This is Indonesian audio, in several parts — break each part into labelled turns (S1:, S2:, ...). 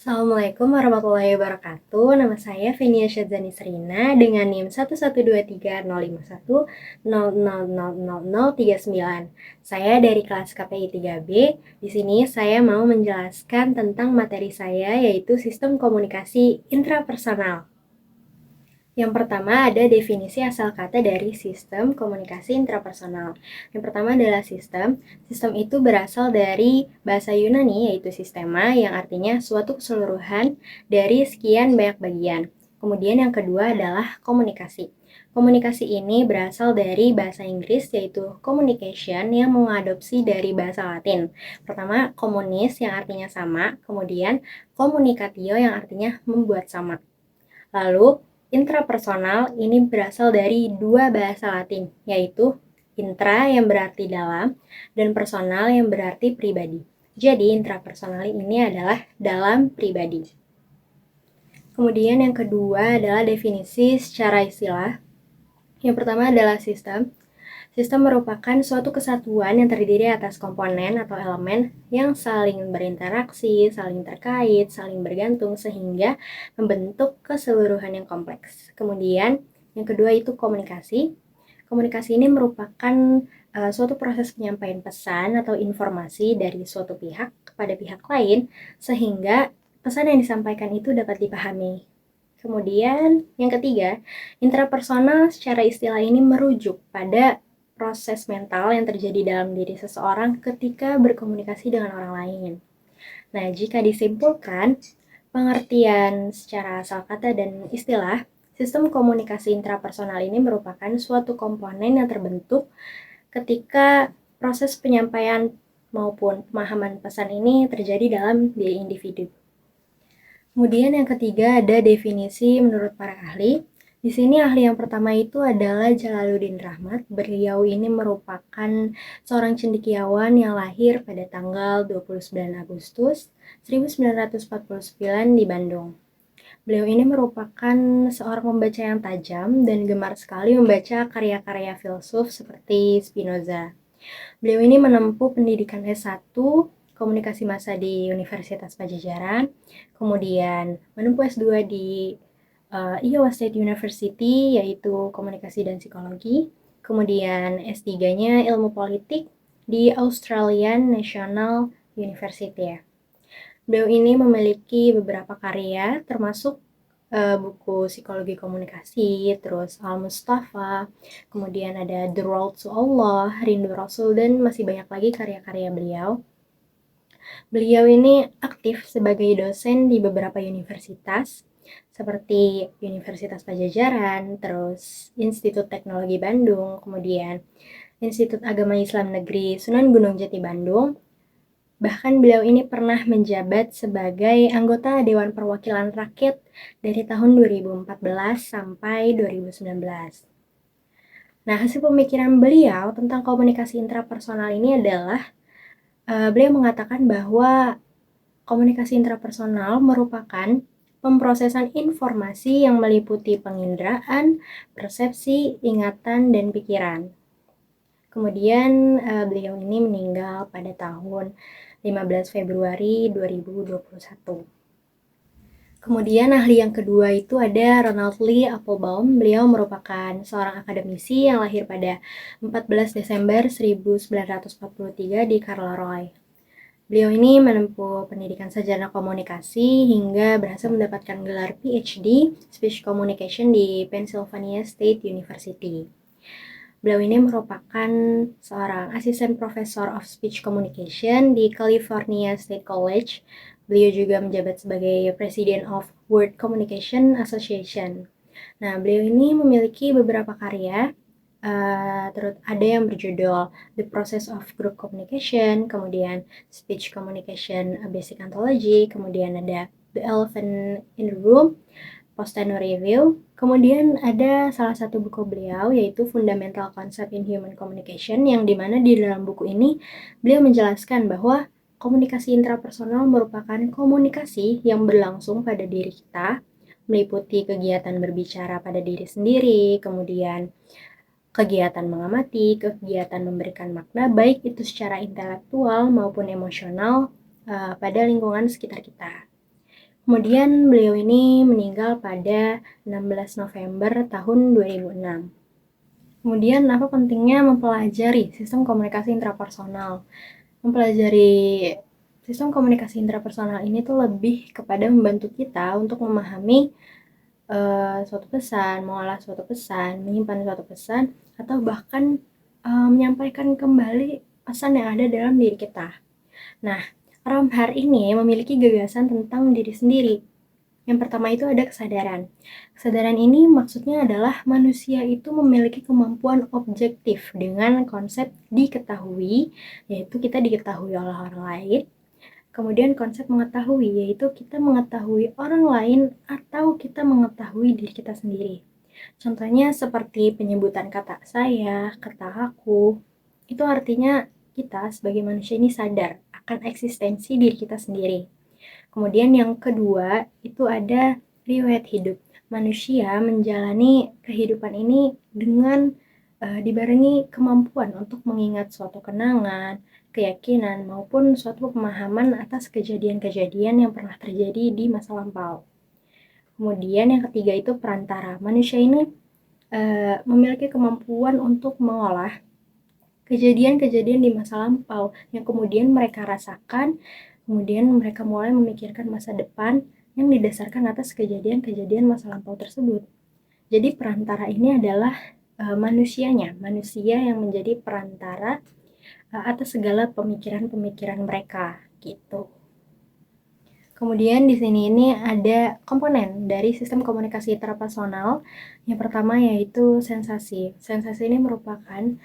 S1: Assalamualaikum warahmatullahi wabarakatuh. Nama saya Fenia Syadzani Serina dengan NIM 1123051000039. Saya dari kelas KPI 3B. Di sini saya mau menjelaskan tentang materi saya yaitu sistem komunikasi intrapersonal. Yang pertama ada definisi asal kata dari sistem komunikasi intrapersonal. Yang pertama adalah sistem. Sistem itu berasal dari bahasa Yunani yaitu sistema yang artinya suatu keseluruhan dari sekian banyak bagian. Kemudian yang kedua adalah komunikasi. Komunikasi ini berasal dari bahasa Inggris yaitu communication yang mengadopsi dari bahasa Latin. Pertama, komunis yang artinya sama, kemudian communicatio yang artinya membuat sama. Lalu, intrapersonal ini berasal dari dua bahasa Latin, yaitu intra yang berarti dalam dan personal yang berarti pribadi. Jadi, intrapersonal ini adalah dalam pribadi. Kemudian yang kedua adalah definisi secara istilah. Yang pertama adalah sistem. Sistem merupakan suatu kesatuan yang terdiri atas komponen atau elemen yang saling berinteraksi, saling terkait, saling bergantung sehingga membentuk keseluruhan yang kompleks. Kemudian yang kedua itu komunikasi. Komunikasi ini merupakan suatu proses penyampaian pesan atau informasi dari suatu pihak kepada pihak lain sehingga pesan yang disampaikan itu dapat dipahami. Kemudian yang ketiga, intrapersonal secara istilah ini merujuk pada proses mental yang terjadi dalam diri seseorang ketika berkomunikasi dengan orang lain. Nah, jika disimpulkan, pengertian secara asal kata dan istilah, sistem komunikasi intrapersonal ini merupakan suatu komponen yang terbentuk ketika proses penyampaian maupun pemahaman pesan ini terjadi dalam diri individu. Kemudian yang ketiga ada definisi menurut para ahli. Di sini ahli yang pertama itu adalah Jalaluddin Rahmat. Beliau ini merupakan seorang cendekiawan yang lahir pada tanggal 29 Agustus 1949 di Bandung. Beliau ini merupakan seorang pembaca yang tajam dan gemar sekali membaca karya-karya filsuf seperti Spinoza. Beliau ini menempuh pendidikan S1 Komunikasi Massa di Universitas Pajajaran, kemudian menempuh S2 di Iowa State University yaitu Komunikasi dan Psikologi, kemudian S3-nya Ilmu Politik di Australian National University. Beliau ini memiliki beberapa karya termasuk buku Psikologi Komunikasi, terus Al-Mustafa, kemudian ada The Road to Allah, Rindu Rasul, dan masih banyak lagi karya-karya beliau. Beliau ini aktif sebagai dosen di beberapa universitas, seperti Universitas Pajajaran, terus Institut Teknologi Bandung, kemudian Institut Agama Islam Negeri Sunan Gunung Jati Bandung. Bahkan beliau ini pernah menjabat sebagai anggota Dewan Perwakilan Rakyat dari tahun 2014 sampai 2019. Nah, hasil pemikiran beliau tentang komunikasi intrapersonal ini adalah beliau mengatakan bahwa komunikasi intrapersonal merupakan pemrosesan informasi yang meliputi penginderaan, persepsi, ingatan, dan pikiran. Kemudian beliau ini meninggal pada tahun 15 Februari 2021. Kemudian ahli yang kedua itu ada Ronald Lee Applebaum. Beliau merupakan seorang akademisi yang lahir pada 14 Desember 1943 di Charleroi. Beliau ini menempuh pendidikan sarjana komunikasi hingga berhasil mendapatkan gelar PhD Speech Communication di Pennsylvania State University. Beliau ini merupakan seorang asisten profesor of speech communication di California State College. Beliau juga menjabat sebagai President of World Communication Association. Nah, beliau ini memiliki beberapa karya. Terus ada yang berjudul The Process of Group Communication, kemudian Speech Communication A Basic Anthology, kemudian ada The Elephant in the Room, Postano Review, kemudian ada salah satu buku beliau yaitu Fundamental Concept in Human Communication, yang dimana di dalam buku ini beliau menjelaskan bahwa komunikasi intrapersonal merupakan komunikasi yang berlangsung pada diri kita, meliputi kegiatan berbicara pada diri sendiri, kemudian kegiatan mengamati, kegiatan memberikan makna, baik itu secara intelektual maupun emosional pada lingkungan sekitar kita. Kemudian beliau ini meninggal pada 16 November tahun 2006. Kemudian apa pentingnya mempelajari sistem komunikasi intrapersonal? Mempelajari sistem komunikasi intrapersonal ini tuh lebih kepada membantu kita untuk memahami suatu pesan, mengolah suatu pesan, menyimpan suatu pesan, atau bahkan menyampaikan kembali pesan yang ada dalam diri kita. Nah, Ramhar ini memiliki gagasan tentang diri sendiri. Yang pertama itu ada kesadaran. Kesadaran ini maksudnya adalah manusia itu memiliki kemampuan objektif dengan konsep diketahui, yaitu kita diketahui oleh orang lain. Kemudian konsep mengetahui, yaitu kita mengetahui orang lain atau kita mengetahui diri kita sendiri. Contohnya seperti penyebutan kata saya, kata aku, itu artinya kita sebagai manusia ini sadar akan eksistensi diri kita sendiri. Kemudian yang kedua itu ada riwayat hidup. Manusia menjalani kehidupan ini dengan dibarengi kemampuan untuk mengingat suatu kenangan, keyakinan, maupun suatu pemahaman atas kejadian-kejadian yang pernah terjadi di masa lampau. Kemudian yang ketiga itu perantara. Manusia ini memiliki kemampuan untuk mengolah kejadian-kejadian di masa lampau yang kemudian mereka rasakan, kemudian mereka mulai memikirkan masa depan yang didasarkan atas kejadian-kejadian masa lampau tersebut. Jadi perantara ini adalah manusianya, manusia yang menjadi perantara atas segala pemikiran-pemikiran mereka gitu. Kemudian di sini ini ada komponen dari sistem komunikasi interpersonal. Yang pertama yaitu sensasi. Sensasi ini merupakan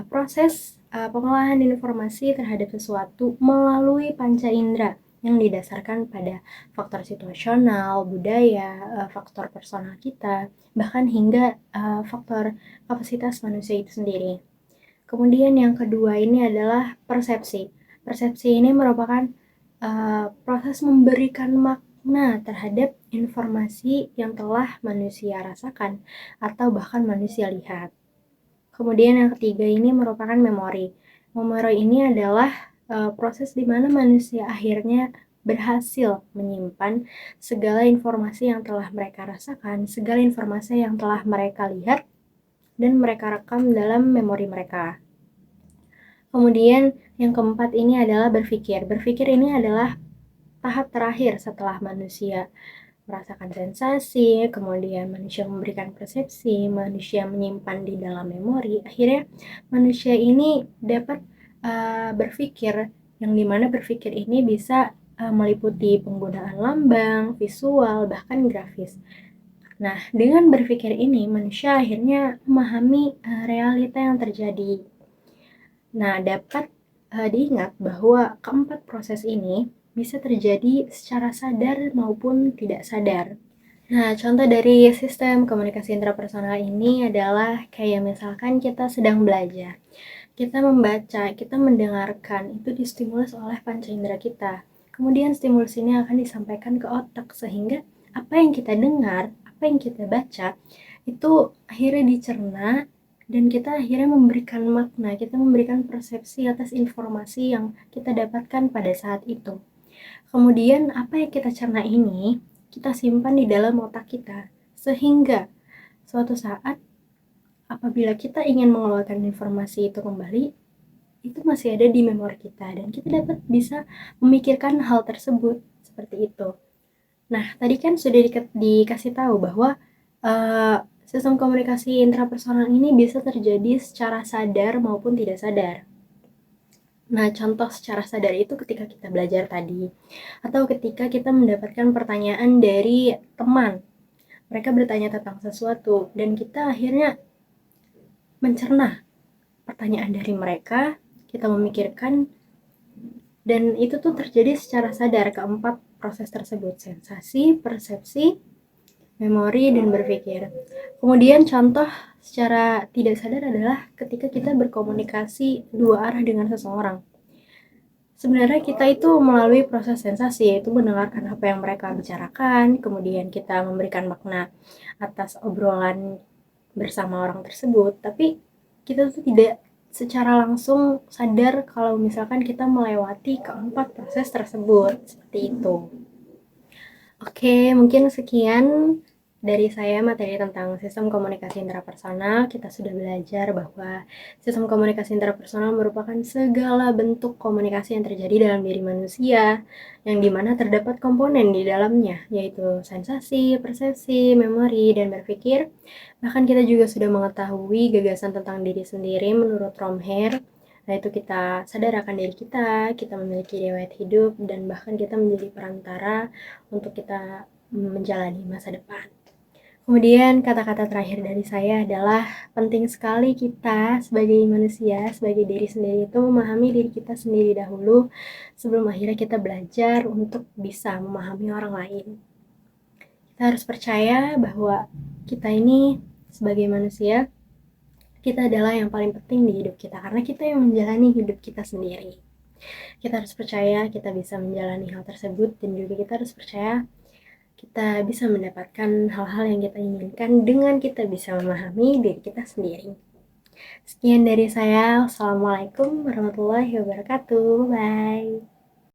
S1: proses pengolahan informasi terhadap sesuatu melalui panca indera yang didasarkan pada faktor situasional, budaya, faktor personal kita, bahkan hingga faktor kapasitas manusia itu sendiri. Kemudian yang kedua ini adalah persepsi. Persepsi ini merupakan proses memberikan makna terhadap informasi yang telah manusia rasakan atau bahkan manusia lihat. Kemudian yang ketiga ini merupakan memori. Memori ini adalah proses di mana manusia akhirnya berhasil menyimpan segala informasi yang telah mereka rasakan, segala informasi yang telah mereka lihat, dan mereka rekam dalam memori mereka. Kemudian yang keempat ini adalah berpikir. Berpikir ini adalah tahap terakhir setelah manusia merasakan sensasi, kemudian manusia memberikan persepsi, manusia menyimpan di dalam memori. Akhirnya manusia ini dapat berpikir, yang dimana berpikir ini bisa meliputi penggunaan lambang, visual, bahkan grafis. Nah, dengan berpikir ini manusia akhirnya memahami realita yang terjadi. Nah, dapat diingat bahwa keempat proses ini bisa terjadi secara sadar maupun tidak sadar. Nah, contoh dari sistem komunikasi intrapersonal ini adalah kayak misalkan kita sedang belajar. Kita membaca, kita mendengarkan, itu distimulus oleh panca indera kita. Kemudian stimulus ini akan disampaikan ke otak sehingga apa yang kita dengar, apa yang kita baca, itu akhirnya dicerna dan kita akhirnya memberikan makna, kita memberikan persepsi atas informasi yang kita dapatkan pada saat itu. Kemudian apa yang kita cerna ini kita simpan di dalam otak kita sehingga suatu saat apabila kita ingin mengeluarkan informasi itu kembali, itu masih ada di memori kita dan kita dapat bisa memikirkan hal tersebut seperti itu. Nah, tadi kan sudah dikasih tahu bahwa sistem komunikasi intrapersonal ini bisa terjadi secara sadar maupun tidak sadar. Nah, contoh secara sadar itu ketika kita belajar tadi, atau ketika kita mendapatkan pertanyaan dari teman. Mereka bertanya tentang sesuatu, dan kita akhirnya mencerna pertanyaan dari mereka, kita memikirkan, dan itu tuh terjadi secara sadar keempat proses tersebut, sensasi, persepsi, memori, dan berpikir. Kemudian contoh secara tidak sadar adalah ketika kita berkomunikasi dua arah dengan seseorang. Sebenarnya kita itu melalui proses sensasi, yaitu mendengarkan apa yang mereka bicarakan, kemudian kita memberikan makna atas obrolan bersama orang tersebut, tapi kita tuh tidak secara langsung sadar kalau misalkan kita melewati keempat proses tersebut, seperti itu. Oke, mungkin sekian dari saya materi tentang sistem komunikasi intrapersonal. Kita sudah belajar bahwa sistem komunikasi intrapersonal merupakan segala bentuk komunikasi yang terjadi dalam diri manusia, yang dimana terdapat komponen di dalamnya, yaitu sensasi, persepsi, memori, dan berpikir. Bahkan kita juga sudah mengetahui gagasan tentang diri sendiri menurut Romher, yaitu kita sadar akan diri kita memiliki riwayat hidup, dan bahkan kita menjadi perantara untuk kita menjalani masa depan. Kemudian kata-kata terakhir dari saya adalah penting sekali kita sebagai manusia, sebagai diri sendiri itu memahami diri kita sendiri dahulu sebelum akhirnya kita belajar untuk bisa memahami orang lain. Kita harus percaya bahwa kita ini sebagai manusia, kita adalah yang paling penting di hidup kita karena kita yang menjalani hidup kita sendiri. Kita harus percaya kita bisa menjalani hal tersebut, dan juga kita harus percaya kita bisa mendapatkan hal-hal yang kita inginkan dengan kita bisa memahami diri kita sendiri. Sekian dari saya. Wassalamualaikum warahmatullahi wabarakatuh. Bye.